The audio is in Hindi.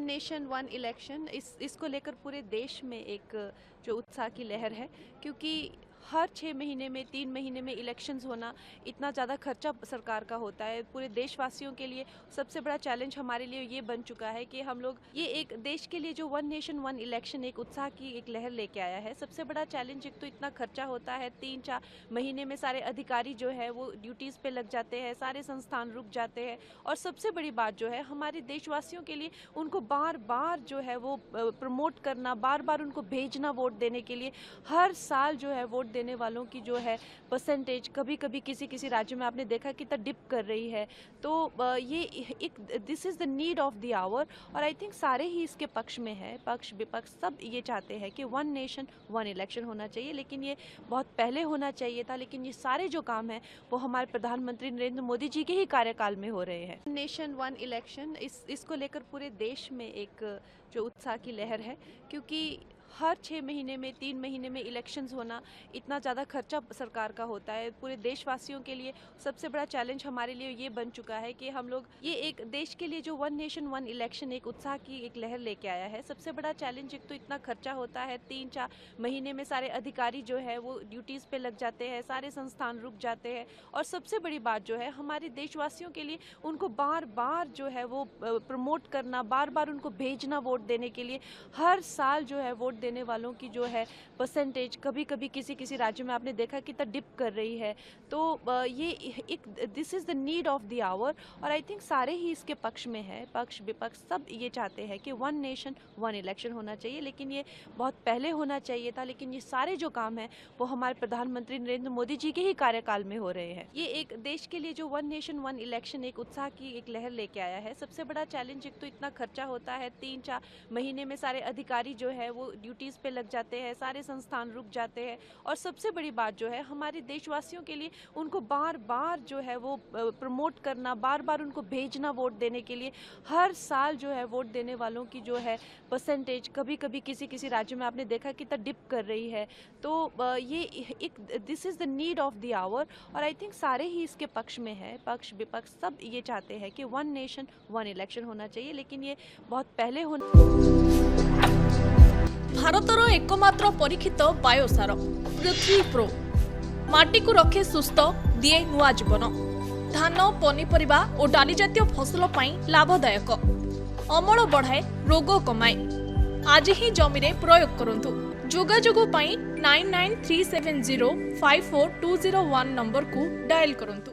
नेशन वन इलेक्शन इसको लेकर पूरे देश में एक जो उत्साह की लहर है, क्योंकि हर 6 महीने में 3 महीने में इलेक्शंस होना इतना ज़्यादा खर्चा सरकार का होता है। पूरे देशवासियों के लिए सबसे बड़ा चैलेंज हमारे लिए ये बन चुका है कि हम लोग ये एक देश के लिए जो वन नेशन वन इलेक्शन एक उत्साह की एक लहर लेके आया है। सबसे बड़ा चैलेंज एक तो इतना खर्चा होता है, 3-4 महीने में सारे अधिकारी जो है वो ड्यूटीज़ पे लग जाते हैं, सारे संस्थान रुक जाते हैं। और सबसे बड़ी बात जो है हमारे देशवासियों के लिए उनको बार बार जो है वो प्रमोट करना, बार बार उनको भेजना वोट देने के लिए। हर साल जो है वोट देने वालों की जो है परसेंटेज कभी कभी किसी राज्य में आपने देखा कितना डिप कर रही है। तो ये एक this is the need of the hour, और आई थिंक सारे ही इसके पक्ष में है, पक्ष विपक्ष सब ये चाहते हैं कि वन नेशन वन इलेक्शन होना चाहिए। लेकिन ये बहुत पहले होना चाहिए था, लेकिन ये सारे जो काम हैं वो हमारे प्रधानमंत्री नरेंद्र मोदी जी के ही कार्यकाल में हो रहे हैं। नेशन वन इलेक्शन इसको लेकर पूरे देश में एक जो उत्साह की लहर है, क्योंकि हर 6 महीने में 3 महीने में इलेक्शंस होना इतना ज़्यादा खर्चा सरकार का होता है। पूरे देशवासियों के लिए सबसे बड़ा चैलेंज हमारे लिए ये बन चुका है कि हम लोग ये एक देश के लिए जो वन नेशन वन इलेक्शन एक उत्साह की एक लहर लेके आया है। सबसे बड़ा चैलेंज एक तो इतना खर्चा होता है, 3-4 महीने में सारे अधिकारी जो है वो ड्यूटीज़ पे लग जाते हैं, सारे संस्थान रुक जाते हैं। और सबसे बड़ी बात जो है हमारे देशवासियों के लिए उनको बार बार जो है वो प्रमोट करना, बार बार उनको भेजना वोट देने के लिए। हर साल जो है वोट देने वालों की जो है परसेंटेज कभी कभी किसी राज्य में आपने देखा कितना डिप कर रही है। तो ये एक this is the need of the hour, और आई थिंक सारे ही इसके पक्ष में है, पक्ष विपक्ष सब ये चाहते हैं कि वन नेशन वन इलेक्शन होना चाहिए। लेकिन ये बहुत पहले होना चाहिए था, लेकिन ये सारे जो काम हैं वो हमारे प्रधानमंत्री नरेंद्र मोदी जी के ही कार्यकाल में हो रहे हैं। ये एक देश के लिए जो वन नेशन वन इलेक्शन एक उत्साह की एक लहर लेके आया है। सबसे बड़ा चैलेंज एक तो इतना खर्चा होता है, 3-4 महीने में सारे अधिकारी जो है वो ड्यूटीज़ पे लग जाते हैं, सारे संस्थान रुक जाते हैं। और सबसे बड़ी बात जो है हमारे देशवासियों के लिए उनको बार बार जो है वो प्रमोट करना, बार बार उनको भेजना वोट देने के लिए। हर साल जो है वोट देने वालों की जो है परसेंटेज कभी कभी किसी राज्य में आपने देखा कितना डिप कर रही है। तो ये एक this is the need of the hour, और आई थिंक सारे ही इसके पक्ष में है, पक्ष विपक्ष सब ये चाहते हैं कि वन नेशन वन इलेक्शन होना चाहिए। लेकिन ये बहुत पहले होना। भारतर एकमात्र परीक्षित बायोसार पृथ्वी प्रो माटी को रखे सुस्थ दिए नुआ जीवन। धान पनीपरिबा और डाली जातीय फसल लाभदायक, अमल बढ़ाए, रोग कमाए। आज ही जमीरे प्रयोग करंतु। जोगाजोग पाई 9937054201 नंबर को डायल करंतु।